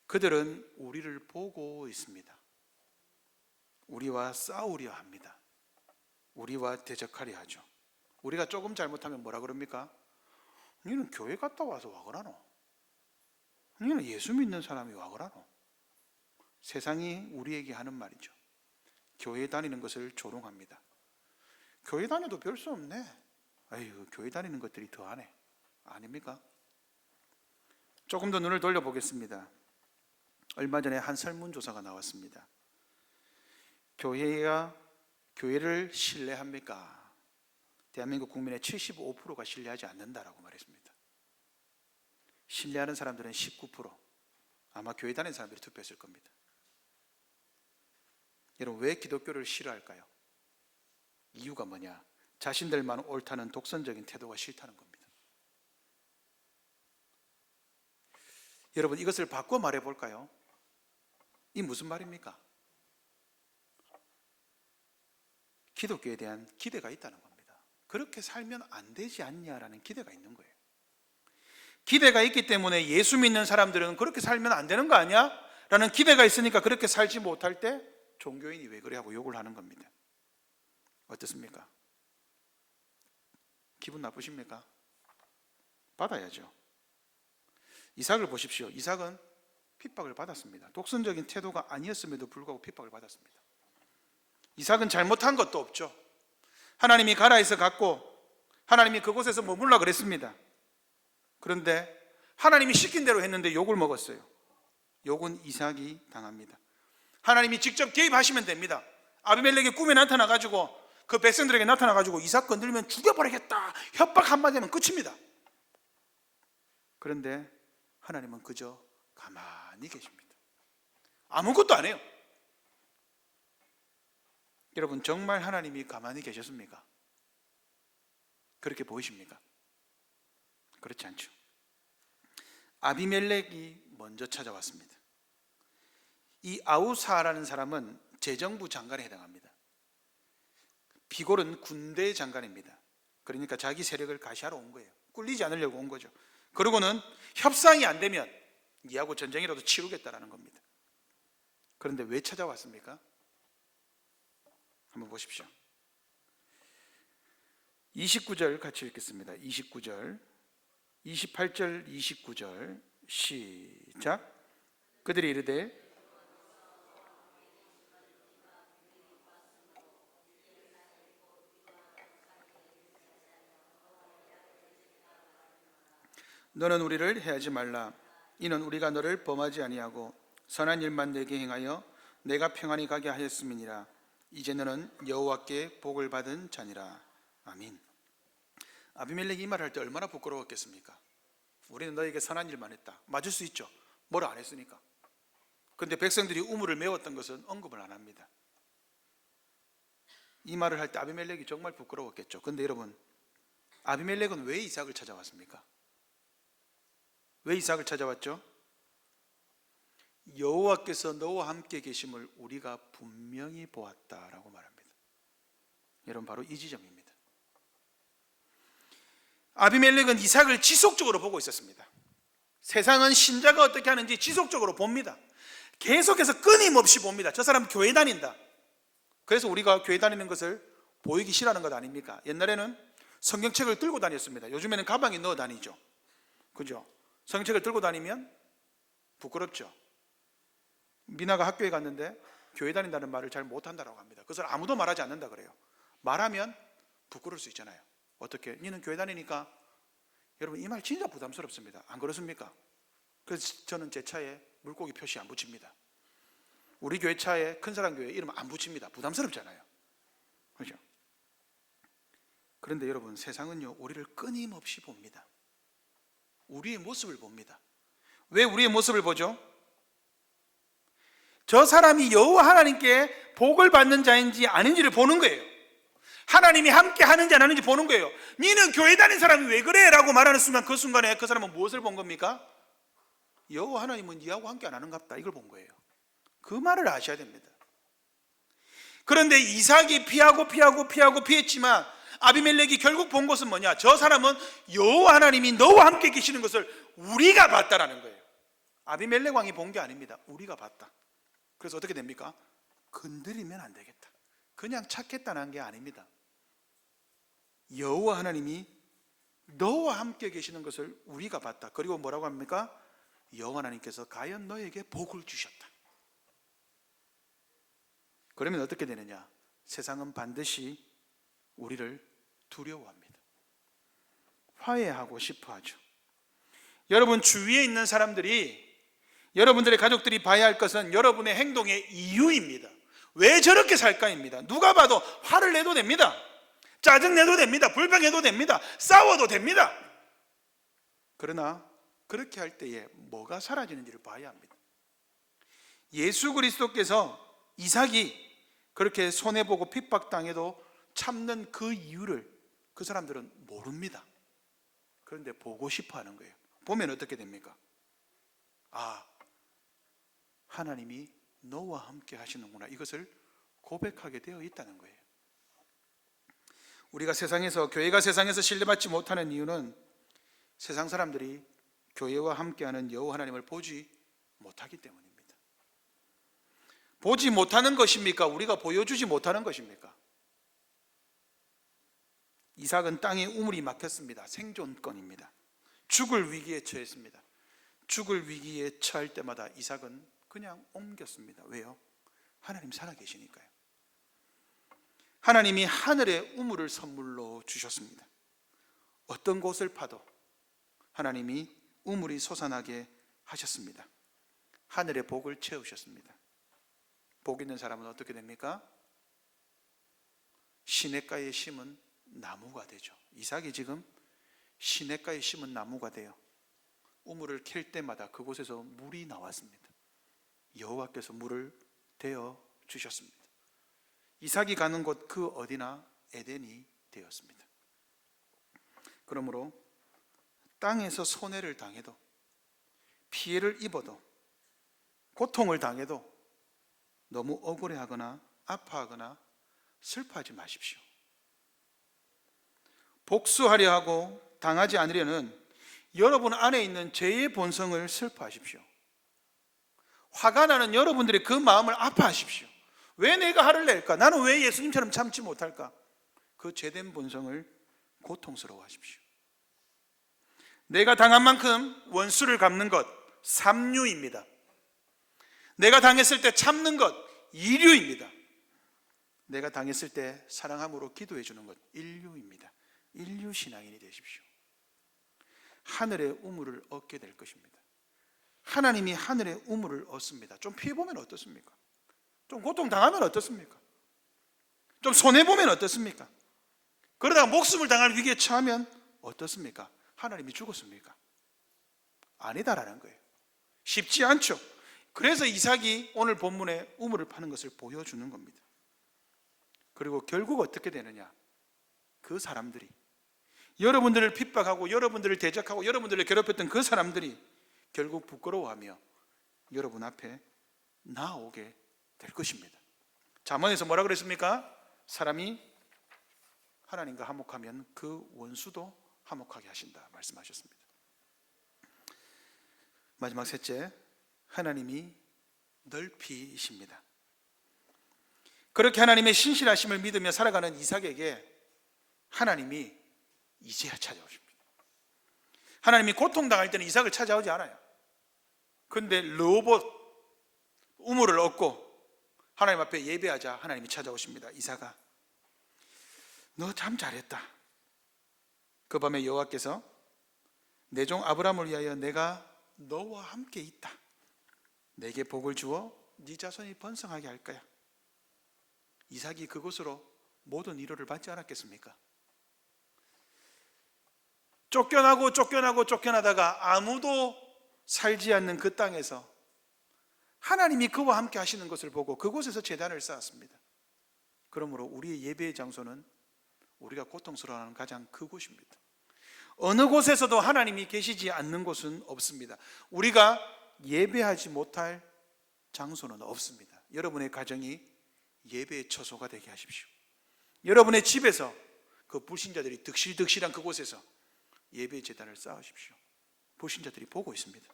그들은 우리를 보고 있습니다. 우리와 싸우려 합니다. 우리와 대적하려 하죠. 우리가 조금 잘못하면 뭐라 그럽니까? 너는 교회 갔다 와서 와 그러노? 너는 예수 믿는 사람이 와 그러노? 세상이 우리에게 하는 말이죠. 교회 다니는 것을 조롱합니다. 교회 다녀도 별 수 없네. 아이고, 교회 다니는 것들이 더하네. 아닙니까? 조금 더 눈을 돌려보겠습니다. 얼마 전에 한 설문조사가 나왔습니다. 교회를 신뢰합니까? 대한민국 국민의 75%가 신뢰하지 않는다라고 말했습니다. 신뢰하는 사람들은 19%. 아마 교회 다니는 사람들이 투표했을 겁니다. 여러분, 왜 기독교를 싫어할까요? 이유가 뭐냐? 자신들만 옳다는 독선적인 태도가 싫다는 겁니다. 여러분, 이것을 바꿔 말해볼까요? 이 무슨 말입니까? 기독교에 대한 기대가 있다는 겁니다. 그렇게 살면 안 되지 않냐라는 기대가 있는 거예요. 기대가 있기 때문에 예수 믿는 사람들은 그렇게 살면 안 되는 거 아니야? 라는 기대가 있으니까 그렇게 살지 못할 때 종교인이 왜 그래 하고 욕을 하는 겁니다. 어떻습니까? 기분 나쁘십니까? 받아야죠. 이삭을 보십시오. 이삭은 핍박을 받았습니다. 독선적인 태도가 아니었음에도 불구하고 핍박을 받았습니다. 이삭은 잘못한 것도 없죠. 하나님이 가라 해서 갔고 하나님이 그곳에서 머물라 그랬습니다. 그런데 하나님이 시킨 대로 했는데 욕을 먹었어요. 욕은 이삭이 당합니다. 하나님이 직접 개입하시면 됩니다. 아비멜렉의 꿈에 나타나가지고 그 백성들에게 나타나가지고 이삭 건들면 죽여버리겠다 협박 한마디 하면 끝입니다. 그런데 하나님은 그저 가만히 계십니다. 아무것도 안 해요. 여러분, 정말 하나님이 가만히 계셨습니까? 그렇게 보이십니까? 그렇지 않죠. 아비멜렉이 먼저 찾아왔습니다. 이 아우사라는 사람은 재정부 장관에 해당합니다. 비골은 군대 장관입니다. 그러니까 자기 세력을 가시하러 온 거예요. 꿀리지 않으려고 온 거죠. 그러고는 협상이 안 되면 니하고 전쟁이라도 치르겠다라는 겁니다. 그런데 왜 찾아왔습니까? 한번 보십시오. 29절 같이 읽겠습니다. 29절, 28절, 29절 시작. 그들이 이르되 너는 우리를 해하지 말라. 이는 우리가 너를 범하지 아니하고 선한 일만 내게 행하여 내가 평안히 가게 하였음이니라. 이제 너는 여호와께 복을 받은 자니라. 아멘. 아비멜렉이 이 말을 할 때 얼마나 부끄러웠겠습니까? 우리는 너에게 선한 일만 했다. 맞을 수 있죠. 뭘 안 했으니까. 그런데 백성들이 우물을 메웠던 것은 언급을 안 합니다. 이 말을 할 때 아비멜렉이 정말 부끄러웠겠죠. 그런데 여러분, 아비멜렉은 왜 이삭을 찾아왔습니까? 왜 이삭을 찾아왔죠? 여호와께서 너와 함께 계심을 우리가 분명히 보았다라고 말합니다. 여러분, 바로 이 지점입니다. 아비멜렉은 이삭을 지속적으로 보고 있었습니다. 세상은 신자가 어떻게 하는지 지속적으로 봅니다. 계속해서 끊임없이 봅니다. 저 사람 교회 다닌다. 그래서 우리가 교회 다니는 것을 보이기 싫어하는 것 아닙니까? 옛날에는 성경책을 들고 다녔습니다. 요즘에는 가방에 넣어 다니죠. 그죠? 성경책을 들고 다니면 부끄럽죠. 미나가 학교에 갔는데 교회 다닌다는 말을 잘 못한다고 합니다. 그것을 아무도 말하지 않는다 그래요. 말하면 부끄러울 수 있잖아요. 어떻게? 니는 교회 다니니까. 여러분, 이 말 진짜 부담스럽습니다. 안 그렇습니까? 그래서 저는 제 차에 물고기 표시 안 붙입니다. 우리 교회 차에 큰사람 교회 이름 안 붙입니다. 부담스럽잖아요. 그렇죠? 그런데 여러분, 세상은요 우리를 끊임없이 봅니다. 우리의 모습을 봅니다. 왜 우리의 모습을 보죠? 저 사람이 여호와 하나님께 복을 받는 자인지 아닌지를 보는 거예요. 하나님이 함께 하는지 안 하는지 보는 거예요. 니는 교회 다닌 사람이 왜 그래? 라고 말하는 순간, 그 순간에 그 사람은 무엇을 본 겁니까? 여호와 하나님은 니하고 함께 안 하는갑다, 이걸 본 거예요. 그 말을 아셔야 됩니다. 그런데 이삭이 피했지만 아비멜렉이 결국 본 것은 뭐냐? 저 사람은 여호와 하나님이 너와 함께 계시는 것을 우리가 봤다라는 거예요. 아비멜렉 왕이 본 게 아닙니다. 우리가 봤다. 그래서 어떻게 됩니까? 건드리면 안 되겠다. 그냥 찾겠다는 게 아닙니다. 여호와 하나님이 너와 함께 계시는 것을 우리가 봤다. 그리고 뭐라고 합니까? 여호와 하나님께서 과연 너에게 복을 주셨다. 그러면 어떻게 되느냐? 세상은 반드시 우리를 두려워합니다. 화해하고 싶어 하죠. 여러분 주위에 있는 사람들이, 여러분들의 가족들이 봐야 할 것은 여러분의 행동의 이유입니다. 왜 저렇게 살까입니다. 누가 봐도 화를 내도 됩니다. 짜증내도 됩니다. 불평해도 됩니다. 싸워도 됩니다. 그러나 그렇게 할 때에 뭐가 사라지는지를 봐야 합니다. 예수 그리스도께서 이삭이 그렇게 손해보고 핍박당해도 참는 그 이유를 그 사람들은 모릅니다. 그런데 보고 싶어 하는 거예요. 보면 어떻게 됩니까? 아, 하나님이 너와 함께 하시는구나, 이것을 고백하게 되어 있다는 거예요. 우리가 교회가 세상에서 신뢰받지 못하는 이유는 세상 사람들이 교회와 함께하는 여호와 하나님을 보지 못하기 때문입니다. 보지 못하는 것입니까? 우리가 보여주지 못하는 것입니까? 이삭은 땅에 우물이 막혔습니다. 생존권입니다. 죽을 위기에 처했습니다. 죽을 위기에 처할 때마다 이삭은 그냥 옮겼습니다. 왜요? 하나님 살아계시니까요. 하나님이 하늘의 우물을 선물로 주셨습니다. 어떤 곳을 파도 하나님이 우물이 솟아나게 하셨습니다. 하늘의 복을 채우셨습니다. 복 있는 사람은 어떻게 됩니까? 시냇가에 심은 나무가 되죠. 이삭이 지금 시냇가에 심은 나무가 돼요. 우물을 캘 때마다 그곳에서 물이 나왔습니다. 여호와께서 물을 대어 주셨습니다. 이삭이 가는 곳 그 어디나 에덴이 되었습니다. 그러므로 땅에서 손해를 당해도, 피해를 입어도, 고통을 당해도 너무 억울해하거나 아파하거나 슬퍼하지 마십시오. 복수하려 하고 당하지 않으려는 여러분 안에 있는 죄의 본성을 슬퍼하십시오. 화가 나는 여러분들의 그 마음을 아파하십시오. 왜 내가 화를 낼까? 나는 왜 예수님처럼 참지 못할까? 그 죄된 본성을 고통스러워하십시오. 내가 당한 만큼 원수를 갚는 것, 삼류입니다. 내가 당했을 때 참는 것, 이류입니다. 내가 당했을 때 사랑함으로 기도해 주는 것, 일류입니다. 인류 신앙인이 되십시오. 하늘의 우물을 얻게 될 것입니다. 하나님이 하늘의 우물을 얻습니다. 좀 피해보면 어떻습니까? 좀 고통당하면 어떻습니까? 좀 손해보면 어떻습니까? 그러다가 목숨을 당할 위기에 처하면 어떻습니까? 하나님이 죽었습니까? 아니다라는 거예요. 쉽지 않죠. 그래서 이삭이 오늘 본문에 우물을 파는 것을 보여주는 겁니다. 그리고 결국 어떻게 되느냐? 그 사람들이, 여러분들을 핍박하고 여러분들을 대적하고 여러분들을 괴롭혔던 그 사람들이 결국 부끄러워하며 여러분 앞에 나오게 될 것입니다. 잠언에서 뭐라 그랬습니까? 사람이 하나님과 화목하면 그 원수도 화목하게 하신다 말씀하셨습니다. 마지막 셋째, 하나님이 넓히십니다. 그렇게 하나님의 신실하심을 믿으며 살아가는 이삭에게 하나님이 이제야 찾아오십니다. 하나님이 고통당할 때는 이삭을 찾아오지 않아요. 그런데 르호봇 우물을 얻고 하나님 앞에 예배하자 하나님이 찾아오십니다. 이삭아, 너 참 잘했다. 그 밤에 여호와께서 내 종 아브라함을 위하여 내가 너와 함께 있다. 내게 복을 주어 네 자손이 번성하게 할 거야. 이삭이 그곳으로 모든 위로를 받지 않았겠습니까? 쫓겨나다가 아무도 살지 않는 그 땅에서 하나님이 그와 함께 하시는 것을 보고 그곳에서 제단을 쌓았습니다. 그러므로 우리의 예배의 장소는 우리가 고통스러워하는 가장 그곳입니다. 어느 곳에서도 하나님이 계시지 않는 곳은 없습니다. 우리가 예배하지 못할 장소는 없습니다. 여러분의 가정이 예배의 처소가 되게 하십시오. 여러분의 집에서 그 불신자들이 득실득실한 그곳에서 예배의 제단을 쌓으십시오. 불신자들이 보고 있습니다.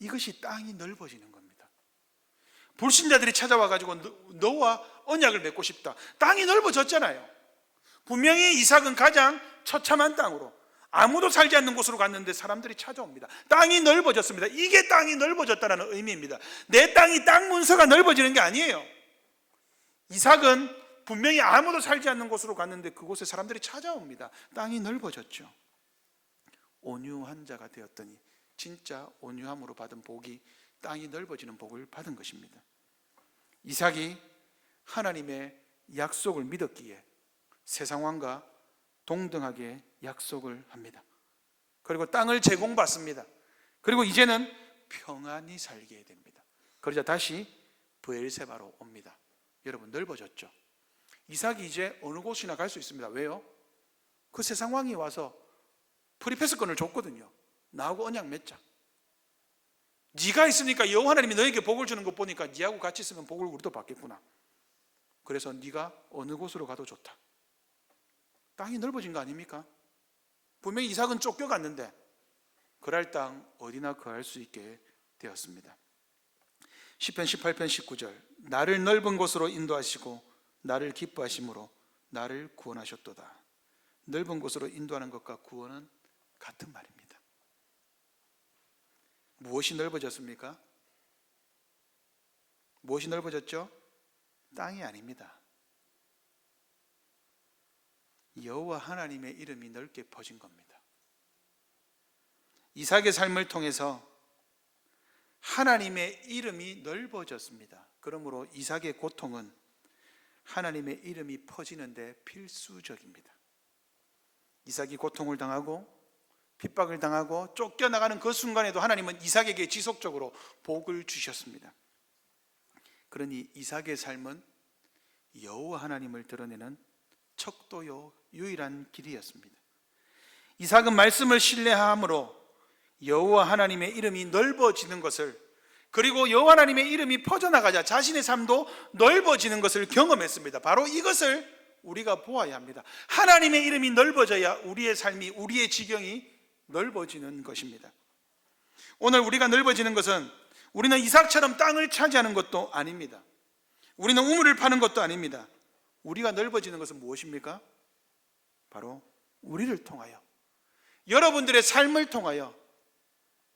이것이 땅이 넓어지는 겁니다. 불신자들이 찾아와 가지고 너와 언약을 맺고 싶다. 땅이 넓어졌잖아요. 분명히 이삭은 가장 처참한 땅으로, 아무도 살지 않는 곳으로 갔는데 사람들이 찾아옵니다. 땅이 넓어졌습니다. 이게 땅이 넓어졌다는 의미입니다. 내 땅이 땅 문서가 넓어지는 게 아니에요. 이삭은 분명히 아무도 살지 않는 곳으로 갔는데 그곳에 사람들이 찾아옵니다. 땅이 넓어졌죠. 온유한 자가 되었더니 진짜 온유함으로 받은 복이 땅이 넓어지는 복을 받은 것입니다. 이삭이 하나님의 약속을 믿었기에 새 상황과 동등하게 약속을 합니다. 그리고 땅을 제공받습니다. 그리고 이제는 평안히 살게 됩니다. 그러자 다시 브엘세바로 옵니다. 여러분, 넓어졌죠? 이삭이 이제 어느 곳이나 갈 수 있습니다. 왜요? 그 새 상황이 와서 프리패스권을 줬거든요. 나하고 언약 맺자. 네가 있으니까 여호와 하나님이 너에게 복을 주는 것 보니까 네하고 같이 있으면 복을 우리도 받겠구나. 그래서 네가 어느 곳으로 가도 좋다. 땅이 넓어진 거 아닙니까? 분명히 이삭은 쫓겨갔는데 그랄 땅 어디나 거할 수 있게 되었습니다. 시편 18편 19절, 나를 넓은 곳으로 인도하시고 나를 기뻐하심으로 나를 구원하셨도다. 넓은 곳으로 인도하는 것과 구원은 같은 말입니다. 무엇이 넓어졌습니까? 무엇이 넓어졌죠? 땅이 아닙니다. 여호와 하나님의 이름이 넓게 퍼진 겁니다. 이삭의 삶을 통해서 하나님의 이름이 넓어졌습니다. 그러므로 이삭의 고통은 하나님의 이름이 퍼지는데 필수적입니다. 이삭이 고통을 당하고 핍박을 당하고 쫓겨나가는 그 순간에도 하나님은 이삭에게 지속적으로 복을 주셨습니다. 그러니 이삭의 삶은 여호와 하나님을 드러내는 척도요 유일한 길이었습니다. 이삭은 말씀을 신뢰함으로 여호와 하나님의 이름이 넓어지는 것을, 그리고 여호와 하나님의 이름이 퍼져나가자 자신의 삶도 넓어지는 것을 경험했습니다. 바로 이것을 우리가 보아야 합니다. 하나님의 이름이 넓어져야 우리의 삶이, 우리의 지경이 넓어지는 것입니다. 오늘 우리가 넓어지는 것은 우리는 이삭처럼 땅을 차지하는 것도 아닙니다. 우리는 우물을 파는 것도 아닙니다. 우리가 넓어지는 것은 무엇입니까? 바로 우리를 통하여, 여러분들의 삶을 통하여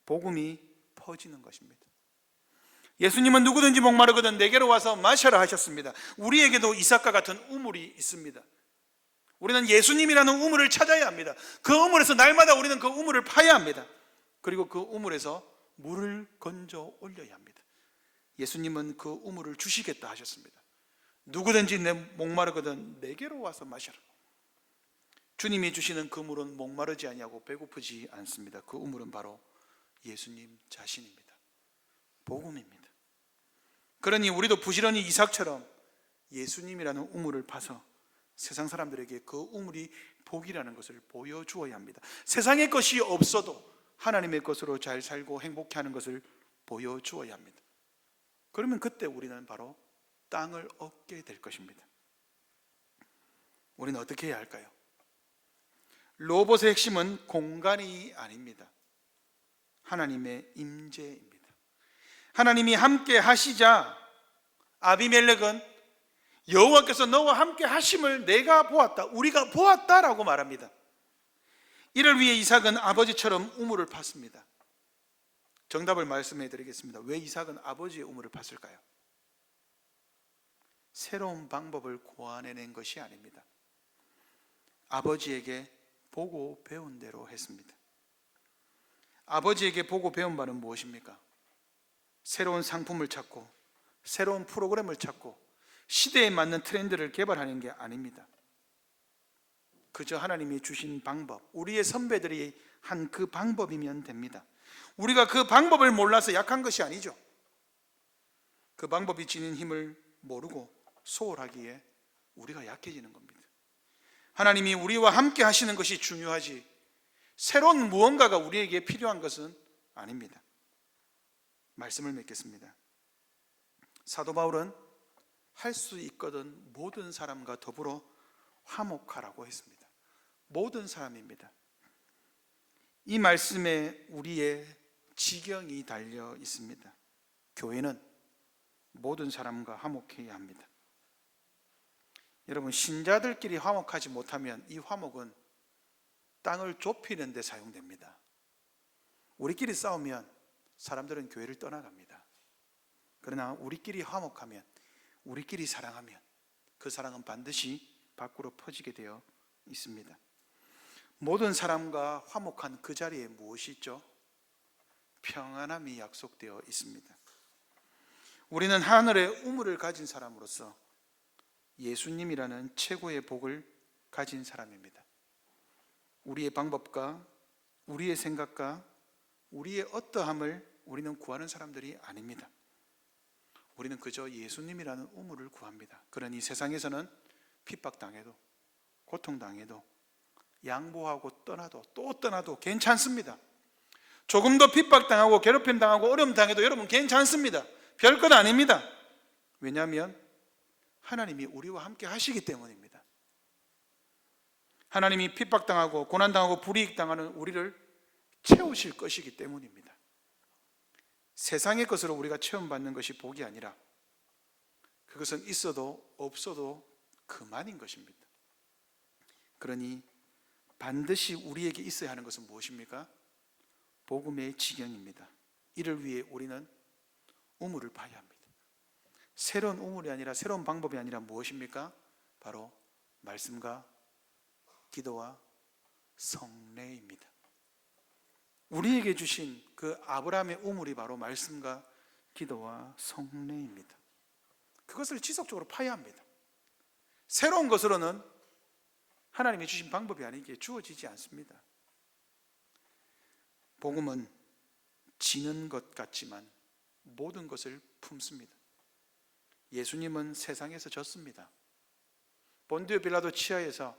복음이 퍼지는 것입니다. 예수님은 누구든지 목마르거든 내게로 와서 마셔라 하셨습니다. 우리에게도 이삭과 같은 우물이 있습니다. 우리는 예수님이라는 우물을 찾아야 합니다. 그 우물에서 날마다 우리는 그 우물을 파야 합니다. 그리고 그 우물에서 물을 건져 올려야 합니다. 예수님은 그 우물을 주시겠다 하셨습니다. 누구든지 내 목마르거든 내게로 와서 마셔라. 주님이 주시는 그 물은 목마르지 아니하고 배고프지 않습니다. 그 우물은 바로 예수님 자신입니다. 복음입니다. 그러니 우리도 부지런히 이삭처럼 예수님이라는 우물을 파서 세상 사람들에게 그 우물이 복이라는 것을 보여주어야 합니다. 세상의 것이 없어도 하나님의 것으로 잘 살고 행복해하는 것을 보여주어야 합니다. 그러면 그때 우리는 바로 땅을 얻게 될 것입니다. 우리는 어떻게 해야 할까요? 로봇의 핵심은 공간이 아닙니다. 하나님의 임재입니다. 하나님이 함께 하시자 아비멜렉은 여호와께서 너와 함께 하심을 내가 보았다, 우리가 보았다라고 말합니다. 이를 위해 이삭은 아버지처럼 우물을 팠습니다. 정답을 말씀해 드리겠습니다. 왜 이삭은 아버지의 우물을 팠을까요? 새로운 방법을 고안해낸 것이 아닙니다. 아버지에게 보고 배운 대로 했습니다. 아버지에게 보고 배운 바는 무엇입니까? 새로운 상품을 찾고 새로운 프로그램을 찾고 시대에 맞는 트렌드를 개발하는 게 아닙니다. 그저 하나님이 주신 방법, 우리의 선배들이 한 그 방법이면 됩니다. 우리가 그 방법을 몰라서 약한 것이 아니죠. 그 방법이 지닌 힘을 모르고 소홀하기에 우리가 약해지는 겁니다. 하나님이 우리와 함께 하시는 것이 중요하지 새로운 무언가가 우리에게 필요한 것은 아닙니다. 말씀을 맺겠습니다. 사도 바울은 할 수 있거든 모든 사람과 더불어 화목하라고 했습니다. 모든 사람입니다. 이 말씀에 우리의 지경이 달려 있습니다. 교회는 모든 사람과 화목해야 합니다. 여러분, 신자들끼리 화목하지 못하면 이 화목은 땅을 좁히는 데 사용됩니다. 우리끼리 싸우면 사람들은 교회를 떠나갑니다. 그러나 우리끼리 화목하면, 우리끼리 사랑하면 그 사랑은 반드시 밖으로 퍼지게 되어 있습니다. 모든 사람과 화목한 그 자리에 무엇이 있죠? 평안함이 약속되어 있습니다. 우리는 하늘의 우물을 가진 사람으로서 예수님이라는 최고의 복을 가진 사람입니다. 우리의 방법과 우리의 생각과 우리의 어떠함을 우리는 구하는 사람들이 아닙니다. 우리는 그저 예수님이라는 우물을 구합니다. 그러니 세상에서는 핍박당해도 고통당해도 양보하고 떠나도 또 떠나도 괜찮습니다. 조금 더 핍박당하고 괴롭힘당하고 어려움당해도 여러분 괜찮습니다. 별것 아닙니다. 왜냐하면 하나님이 우리와 함께 하시기 때문입니다. 하나님이 핍박당하고 고난당하고 불이익당하는 우리를 채우실 것이기 때문입니다. 세상의 것으로 우리가 체험받는 것이 복이 아니라 그것은 있어도 없어도 그만인 것입니다. 그러니 반드시 우리에게 있어야 하는 것은 무엇입니까? 복음의 지경입니다. 이를 위해 우리는 우물을 파야 합니다. 새로운 우물이 아니라 새로운 방법이 아니라 무엇입니까? 바로 말씀과 기도와 성례입니다. 우리에게 주신 그 아브라함의 우물이 바로 말씀과 기도와 성례입니다. 그것을 지속적으로 파야 합니다. 새로운 것으로는 하나님이 주신 방법이 아니기에 주어지지 않습니다. 복음은 지는 것 같지만 모든 것을 품습니다. 예수님은 세상에서 졌습니다. 본디오 빌라도 치하에서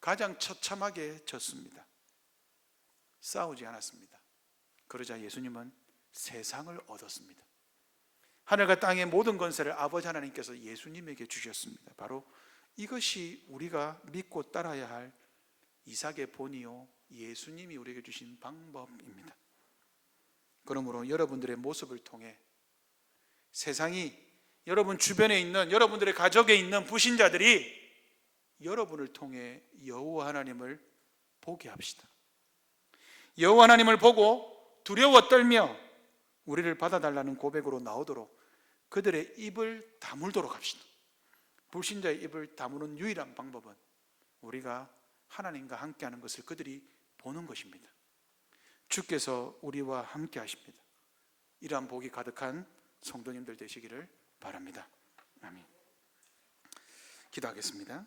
가장 처참하게 졌습니다. 싸우지 않았습니다. 그러자 예수님은 세상을 얻었습니다. 하늘과 땅의 모든 권세를 아버지 하나님께서 예수님에게 주셨습니다. 바로 이것이 우리가 믿고 따라야 할 이삭의 본이요 예수님이 우리에게 주신 방법입니다. 그러므로 여러분들의 모습을 통해 세상이 여러분 주변에 있는, 여러분들의 가족에 있는 불신자들이 여러분을 통해 여호와 하나님을 보게 합시다. 여호와 하나님을 보고 두려워 떨며 우리를 받아달라는 고백으로 나오도록 그들의 입을 다물도록 합시다. 불신자의 입을 다무는 유일한 방법은 우리가 하나님과 함께하는 것을 그들이 보는 것입니다. 주께서 우리와 함께 하십니다. 이러한 복이 가득한 성도님들 되시기를 바랍니다. 아멘. 기도하겠습니다.